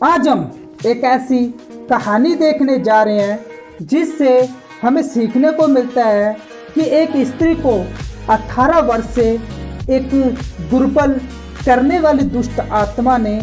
आज हम एक ऐसी कहानी देखने जा रहे हैं जिससे हमें सीखने को मिलता है कि एक स्त्री को 18 वर्ष से एक दुर्बल करने वाली दुष्ट आत्मा ने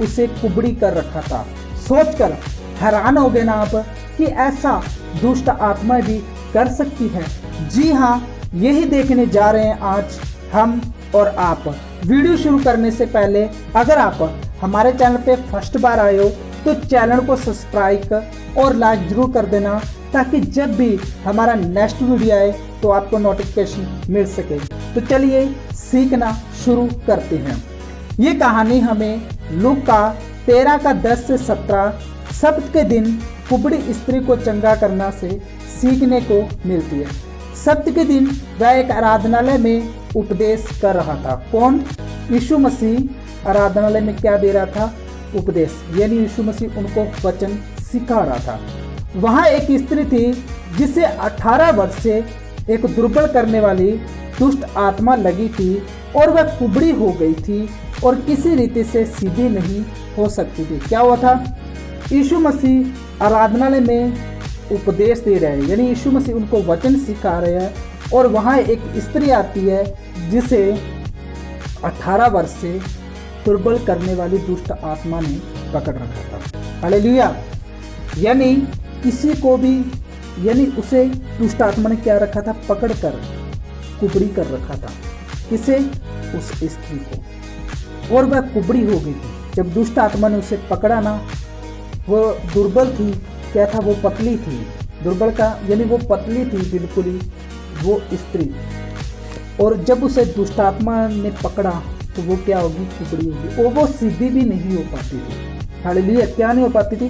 उसे कुबड़ी कर रखा था। सोचकर हैरान हो गए ना आप कि ऐसा दुष्ट आत्मा भी कर सकती है। जी हाँ, यही देखने जा रहे हैं आज हम और आप। वीडियो शुरू करने से पहले अगर आप हमारे चैनल पे फर्स्ट बार आए हो तो चैनल को सब्सक्राइब और लाइक जरूर कर देना, ताकि जब भी हमारा नेक्स्ट वीडियो आए तो आपको नोटिफिकेशन मिल सके। तो चलिए सीखना शुरू करते हैं। ये कहानी हमें लूका 13 का 10 से 17 सब्त के दिन कुबड़ी स्त्री को चंगा करना से सीखने को मिलती है। सब्त के दिन वह एक आराधनालय में उपदेश कर रहा था। कौन? यीशु मसीह आराधनालय में क्या दे रहा था? उपदेश, यानी यीशु मसीह उनको वचन सिखा रहा था। वहाँ एक स्त्री थी जिसे 18 वर्ष से एक दुर्बल करने वाली दुष्ट आत्मा लगी थी और वह कुबड़ी हो गई थी और किसी रीति से सीधी नहीं हो सकती थी। क्या हुआ था? यीशु मसीह आराधनालय में उपदेश दे रहे हैं, यानी यीशु मसीह उनको वचन सिखा रहे हैं और वहाँ एक स्त्री आती है जिसे 18 वर्ष से दुर्बल करने वाली दुष्ट आत्मा ने पकड़ रखा था। हालेलुया। यानी किसी को भी, यानी उसे दुष्ट आत्मा ने क्या रखा था? पकड़ कर कुबड़ी कर रखा था। किसे? उस स्त्री को। और वह कुबड़ी हो गई थी। जब दुष्ट आत्मा ने उसे पकड़ा ना, वो दुर्बल थी। क्या था? वो पतली थी। दुर्बल का यानी वो पतली थी बिल्कुल ही, वो स्त्री। और जब उसे दुष्ट आत्मा ने पकड़ा तो वो क्या होगी? कुबड़ी होगी। और वो सीधी भी नहीं हो पाती थी। हालेलुया। क्या नहीं हो पाती थी?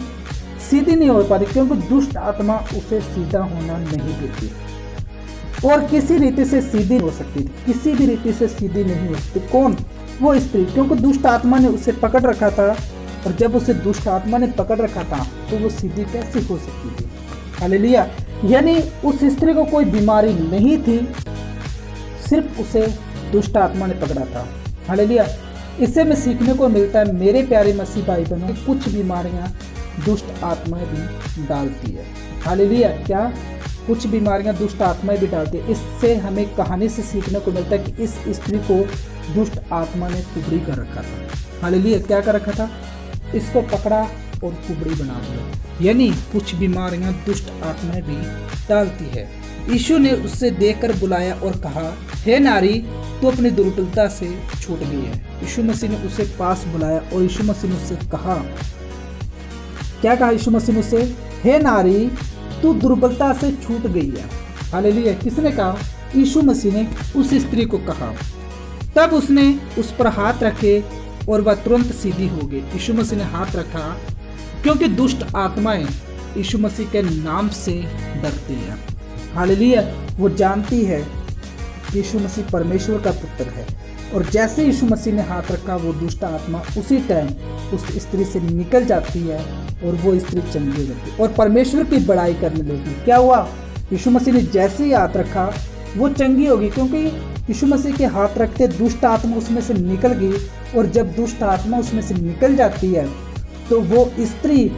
सीधी नहीं हो पाती, क्योंकि दुष्ट आत्मा उसे सीधा होना नहीं देती और किसी रीति से सीधी हो सकती थी। किसी भी रीति से सीधी नहीं हो सकती। कौन? वो स्त्री, क्योंकि दुष्ट आत्मा ने उसे पकड़ रखा था। और जब उसे दुष्ट आत्मा ने पकड़ रखा था तो वो सीधी कैसे हो सकती थी? हालेलुया। यानी उस स्त्री को कोई बीमारी नहीं थी, सिर्फ उसे दुष्ट आत्मा ने पकड़ा था। हालेलुया। इससे में सीखने को मिलता है मेरे प्यारे मसीह भाई बहनों, कुछ बीमारियां दुष्ट आत्माएं भी डालती है। हालेलुया। क्या? कुछ बीमारियां दुष्ट आत्माएं भी डालती है। इससे हमें कहानी से सीखने को मिलता है कि इस स्त्री को दुष्ट आत्मा ने कुबड़ी कर रखा था। हालेलुया। क्या कर रखा था? इसको पकड़ा और कुबड़ी बना दिया। यानी कुछ बीमारियां दुष्ट आत्माएं भी डालती है। यीशु ने उससे देखकर बुलाया और कहा, हे नारी, तू अपनी दुर्बलता से छूट गई है। यीशु मसीह ने उसे पास बुलाया और यीशु मसीह ने उससे कहा, क्या कहा यीशु मसीह ने उससे? हे नारी, तू दुर्बलता से छूट गई है। हालेलुया। किसने कहा? यीशु मसीह ने उस स्त्री को कहा। तब उसने उस पर हाथ रखे और वह तुरंत सीधी हो गई। यीशु मसीह ने हाथ रखा क्योंकि दुष्ट आत्माएं यीशु मसीह के नाम से डरती हैं। हालेलुया। वो जानती है यीशु मसीह परमेश्वर का पुत्र है। और जैसे यीशु मसीह ने हाथ रखा, वो दुष्ट आत्मा उसी टाइम उस स्त्री से निकल जाती है और वो स्त्री चंगी हो जाती है और परमेश्वर की बड़ाई करने लगी। क्या हुआ? यीशु मसीह ने जैसे ही हाथ रखा वो चंगी होगी, क्योंकि यीशु मसीह के हाथ रखते दुष्ट आत्मा उसमें से निकल गई। और जब दुष्ट आत्मा उसमें से निकल जाती है तो वो स्त्री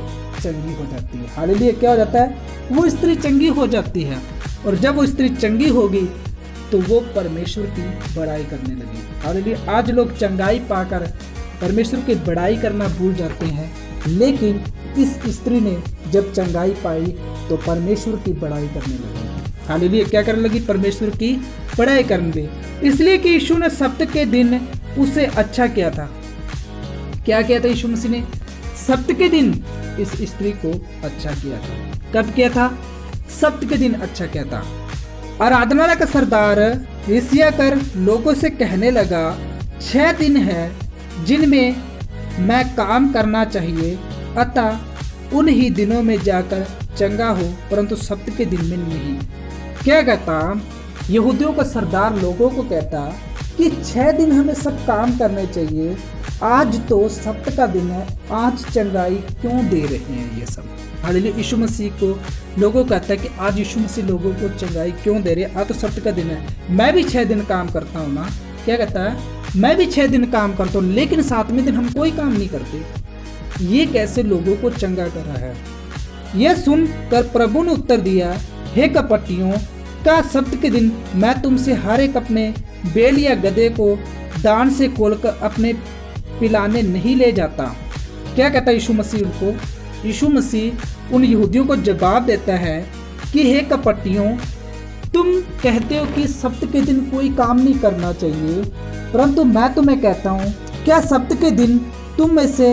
चंगी हो जाती है। हालेलुया। क्या हो जाता है? वो स्त्री चंगी हो जाती है। और जब वो स्त्री चंगी होगी तो वो परमेश्वर की बड़ाई करने लगी। हालेलुया। आज लोग चंगाई पाकर परमेश्वर की बड़ाई करना भूल जाते हैं, लेकिन इस स्त्री ने जब चंगाई पाई तो परमेश्वर की बड़ाई करने लगी। हालेलुया। क्या करने लगी? परमेश्वर की बड़ाई करने लगी। इसलिए कि यीशु ने सब्त के दिन उसे अच्छा किया था। क्या किया था यीशु मसीह ने? सब्त के दिन इस स्त्री को अच्छा किया था। कब किया था? सब्त के दिन अच्छा किया था। आराधनालय का सरदार रिसिया कर लोगों से कहने लगा, 6 दिन है जिनमें मैं काम करना चाहिए, अतः उन ही दिनों में जाकर चंगा हो, परंतु सब्त के दिन में नहीं। क्या कहता? यहूदियों का सरदार लोगों को कहता कि 6 दिन हमें सब काम करने चाहिए, आज तो सब्त का दिन है, आज चंगाई क्यों दे रहे हैं ये सब? हालेलुया। यीशु मसीह को लोगों कहता है कि आज यीशु मसीह लोगों को चंगाई क्यों दे रहे हैं? आज तो सब्त का दिन है, मैं भी 6 दिन काम करता हूँ ना। क्या कहता है? मैं भी 6 दिन काम करता हूँ, लेकिन 7वें दिन हम कोई काम नहीं करते। ये कैसे लोगों को चंगा कर रहा है। यह सुनकर प्रभु ने उत्तर दिया, हे कपटियों, का सब्त के दिन मैं तुमसे हर एक अपने बैल या गधे को दान से खोलकर अपने पिलाने नहीं ले जाता। क्या कहता है यीशु मसीह उनको? यीशु मसीह उन यहूदियों को जवाब देता है कि हे कपटियों, तुम कहते हो कि सब्त के दिन कोई काम नहीं करना चाहिए, परंतु मैं तुम्हें कहता हूँ, क्या सब्त के दिन तुम में से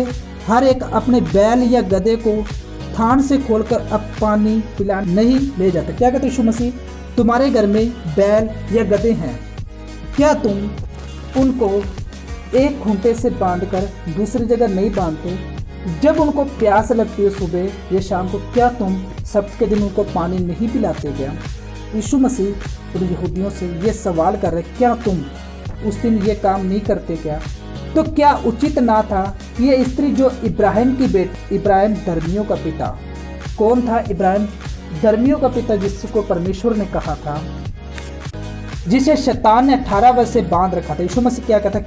हर एक अपने बैल या गधे को थान से खोलकर अब पानी पिलाने नहीं ले जाता? क्या कहते यीशु मसीह? तुम्हारे घर में बैल या गधे हैं, क्या तुम उनको एक खूंटे से बांधकर दूसरी जगह नहीं बांधते? जब उनको प्यास लगती है सुबह या शाम को, क्या तुम सब्त के दिन उनको पानी नहीं पिलाते क्या? यीशु मसीह उन यहूदियों से ये सवाल कर रहे, क्या तुम उस दिन ये काम नहीं करते क्या? तो क्या उचित ना था कि ये स्त्री जो इब्राहिम की बेटी, इब्राहिम धर्मियों का पिता, कौन था इब्राहिम? धर्मियों का पिता, जिसको परमेश्वर ने कहा था, जिसे शैतान ने 18 वर्ष से बांध रखा था। यीशु मसीह क्या कहता,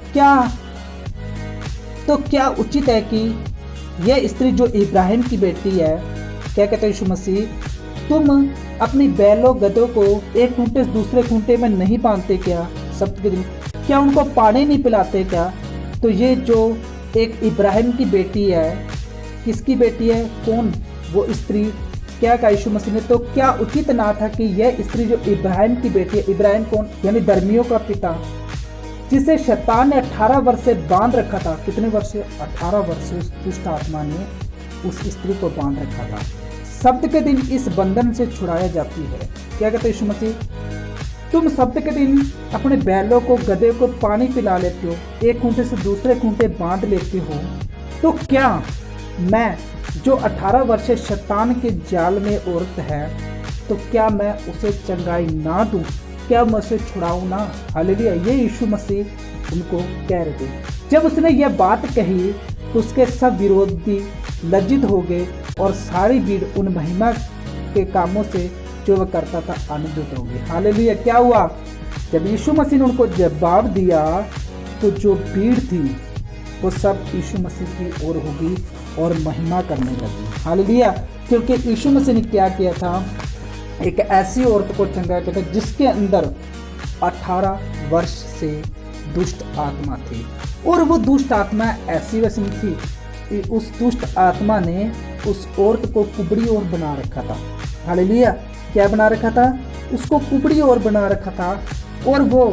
क्या उचित है कि यह स्त्री जो इब्राहिम की बेटी है, क्या कहता है यीशु मसीह, तुम अपनी बैलों गधों को एक खूंटे से दूसरे खूंटे में नहीं बांधते क्या सब्त के दिन? क्या उनको पानी नहीं पिलाते क्या? तो ये जो एक इब्राहिम की बेटी है, किसकी बेटी है? कौन? वो स्त्री। क्या कहा यीशु मसीह ने? तो क्या उचित ना था कि यह स्त्री जो इब्राहिम की बेटी है, इब्राहिम कौन? यानी धर्मियों का पिता, जिसे शैतान ने 18 वर्ष से बांध रखा था। कितने वर्ष से? 18 वर्ष से उस दुष्ट आत्मा ने उस स्त्री को बांध रखा था। सब्त के दिन इस बंधन से छुड़ाया जाती है। क्या कहते यीशु मसीह? तुम सब्त के दिन अपने बैलों को, गधे को पानी पिला लेते हो, एक खूंटे से दूसरे खूंटे बांध लेते हो, तो क्या मैं जो 18 वर्ष शैतान के जाल में औरत है, तो क्या मैं उसे चंगाई ना दूं? क्या मैं उसे छुड़ाऊं ना? हालेलुया। ये यीशु मसीह उनको कह रहे थे। जब उसने यह बात कही तो उसके सब विरोधी लज्जित हो गए और सारी भीड़ उन महिमा के कामों से जो वह करता था आनंदित हो गई। हालेलुया। क्या हुआ? जब यीशु मसीह ने उनको जवाब दिया तो जो भीड़ थी वो सब यीशु मसीह की ओर होगी और महिमा करने लगी। हालेलुया। क्योंकि यीशु मसीह ने क्या किया था? एक ऐसी औरत को चंगा किया था जिसके अंदर 18 वर्ष से दुष्ट आत्मा थी, और वो दुष्ट आत्मा ऐसी वैसी थी कि उस दुष्ट आत्मा ने उस औरत को कुबड़ी और बना रखा था। हालेलुया। क्या बना रखा था? उसको कुबड़ी और बना रखा था, और वो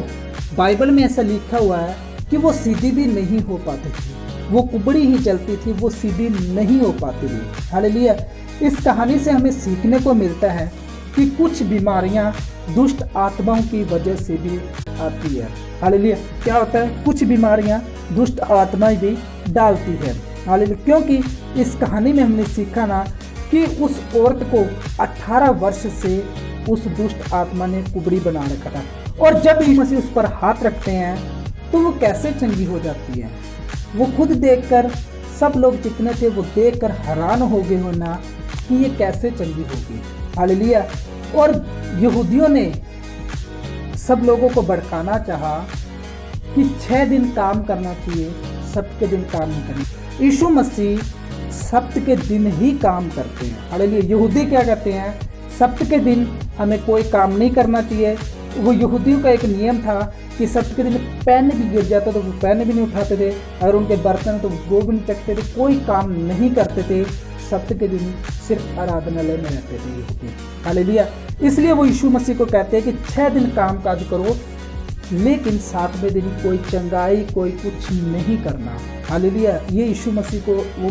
बाइबल में ऐसा लिखा हुआ है कि वो सीधी भी नहीं हो पाती थी, वो कुबड़ी ही चलती थी, वो सीधी नहीं हो पाती थी। हालेलुया। इस कहानी से हमें सीखने को मिलता है कि कुछ बीमारियां दुष्ट आत्माओं की वजह से भी आती है। हालेलुया। क्या होता है? कुछ बीमारियां दुष्ट आत्माएं भी डालती है। हालेलुया। क्योंकि इस कहानी में हमने सीखा ना कि उस औरत को 18 वर्ष से उस दुष्ट आत्मा ने कुबड़ी बना रखा था, और जब यीशु मसीह उस पर हाथ रखते हैं तो वो कैसे चंगी हो जाती है। वो खुद देखकर, सब लोग जितने थे वो देखकर हैरान हो गए हो ना कि ये कैसे चंगी होगी। हालेलुया। और यहूदियों ने सब लोगों को भड़काना चाहा कि 6 दिन काम करना चाहिए, सब्त के दिन काम नहीं करना। यीशु मसीह सब्त के दिन ही काम करते हैं। हालेलुया। यहूदी क्या कहते हैं? सब्त के दिन हमें कोई काम नहीं करना चाहिए। वो यहूदियों का एक नियम था कि सब्त के दिन पेन भी गिर जाता तो वो पेन भी नहीं उठाते थे, अगर उनके बर्तन तो वो भी नहीं चखते थे, कोई काम नहीं करते थे। सब्त के दिन सिर्फ आराधनालय में रहते थे यहूदी। हालेलुया। इसलिए वो यीशु मसीह को कहते हैं कि 6 दिन काम काज करो, लेकिन 7वें दिन कोई चंगाई, कोई कुछ नहीं करना। हालेलुया। ये यीशु मसीह को वो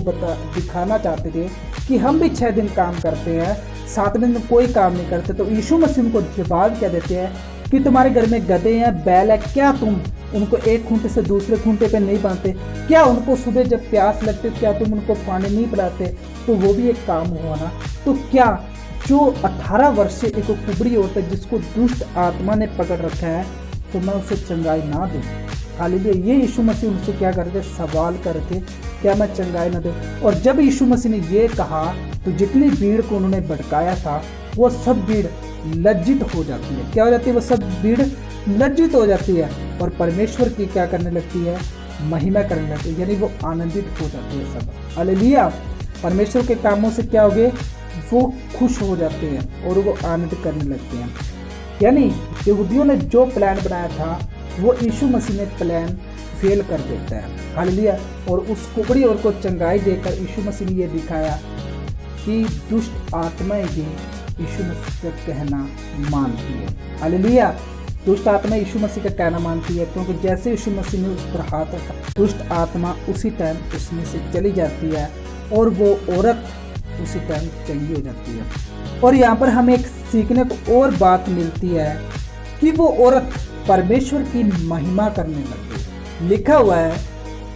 दिखाना चाहते थे कि हम भी 6 दिन काम करते हैं, 7वें दिन कोई काम नहीं करते। तो यीशु मसीह उनको जवाब क्या देते हैं कि तुम्हारे घर में गधे हैं, बैल है, क्या तुम उनको एक खूंटे से दूसरे खूंटे पे नहीं बांधते? क्या उनको सुबह जब प्यास लगती क्या तुम उनको पानी नहीं पिलाते? तो वो भी एक काम हुआ ना। तो क्या जो 18 वर्ष से एक कुबड़ी औरत है जिसको दुष्ट आत्मा ने पकड़ रखा है, तो मैं उसे चंगाई ना दूं? हालेलुया। ये यीशु मसीह उनसे क्या कर रहे थे? सवाल कर रहे थे, क्या मैं चंगाई ना दूं? और जब यीशु मसीह ने ये कहा तो जितनी भीड़ को उन्होंने भड़काया था वो सब भीड़ लज्जित हो जाती है। क्या हो जाती है? वो सब भीड़ लज्जित हो जाती है और परमेश्वर की क्या करने लगती है? महिमा करने लगते हैं, यानी वो आनंदित हो जाते हैं सब। हालेलुया। परमेश्वर के कामों से क्या हो गए, वो खुश हो जाते हैं और वो आनंद करने लगते हैं। यानी यहूदियों ने जो प्लान बनाया था वो यीशु मसीह ने प्लान फेल कर देता है। हालेलुया। और उस कुबड़ी औरत को चंगाई देकर यीशु मसीह ने ये दिखाया कि दुष्ट आत्माएं भी यीशु मसीह का कहना मानती है। हालेलुया। दुष्ट आत्मा यीशु मसीह का कहना मानती है, क्योंकि जैसे यीशु मसीह ने उस पर हाथ रखा, दुष्ट आत्मा उसी टाइम उसमें से चली जाती है और वो औरत उसी टाइम चंगी हो जाती है। और यहाँ पर हमें एक सीखने को और बात मिलती है कि वो औरत परमेश्वर की महिमा करने लग गई। लिखा हुआ है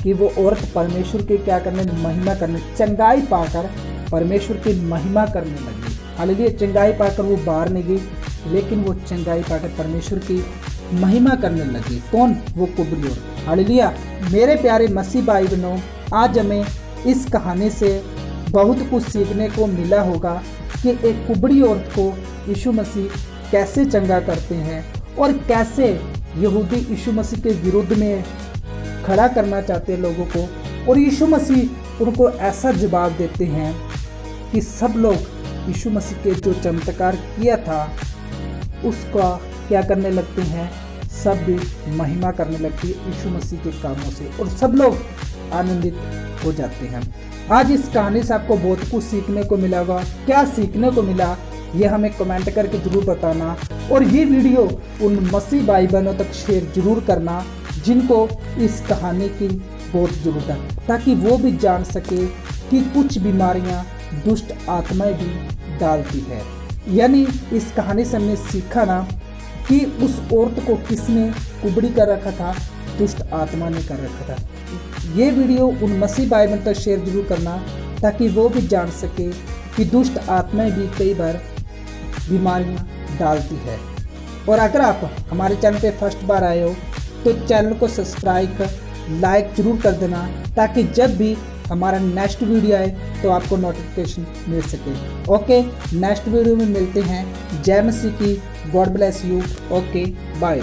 कि वो औरत परमेश्वर की क्या करने, महिमा करने, चंगाई पाकर परमेश्वर की महिमा करने लगी। हालेलुया। चंगाई पाकर वो बाहर नहीं गई, लेकिन वो चंगाई पाकर परमेश्वर की महिमा करने लगी। कौन? वो कुबड़ी औरत। हालेलुया। मेरे प्यारे मसीह भाई बहनों, आज हमें इस कहानी से बहुत कुछ सीखने को मिला होगा कि एक कुबड़ी औरत को यीशु मसीह कैसे चंगा करते हैं और कैसे यहूदी यीशु मसीह के विरुद्ध में खड़ा करना चाहते हैं लोगों को, और यीशु मसीह उनको ऐसा जवाब देते हैं कि सब लोग यीशु मसीह के जो चमत्कार किया था उसका क्या करने लगते हैं, सब भी महिमा करने लगती है यीशु मसीह के कामों से, और सब लोग आनंदित हो जाते हैं। आज इस कहानी से आपको बहुत कुछ सीखने को मिला होगा। क्या सीखने को मिला ये हमें कमेंट करके जरूर बताना, और ये वीडियो उन मसीह भाई बहनों तक शेयर जरूर करना जिनको इस कहानी की बहुत ज़रूरत है, ताकि वो भी जान सके कि कुछ बीमारियां दुष्ट आत्माएं भी डालती है। यानी इस कहानी से हमने सीखा ना कि उस औरत को किसने कुबड़ी कर रखा था, दुष्ट आत्मा ने कर रखा था। ये वीडियो उन मसीह भाई बहन तक शेयर जरूर करना, ताकि वो भी जान सके कि दुष्ट आत्माएं भी कई बार बीमारियां डालती है। और अगर आप हमारे चैनल पे फर्स्ट बार आए हो तो चैनल को सब्सक्राइब कर लाइक जरूर कर देना, ताकि जब भी हमारा नेक्स्ट वीडियो आए तो आपको नोटिफिकेशन मिल सके। ओके, नेक्स्ट वीडियो में मिलते हैं। जय मसीह की। God bless you. Okay, bye.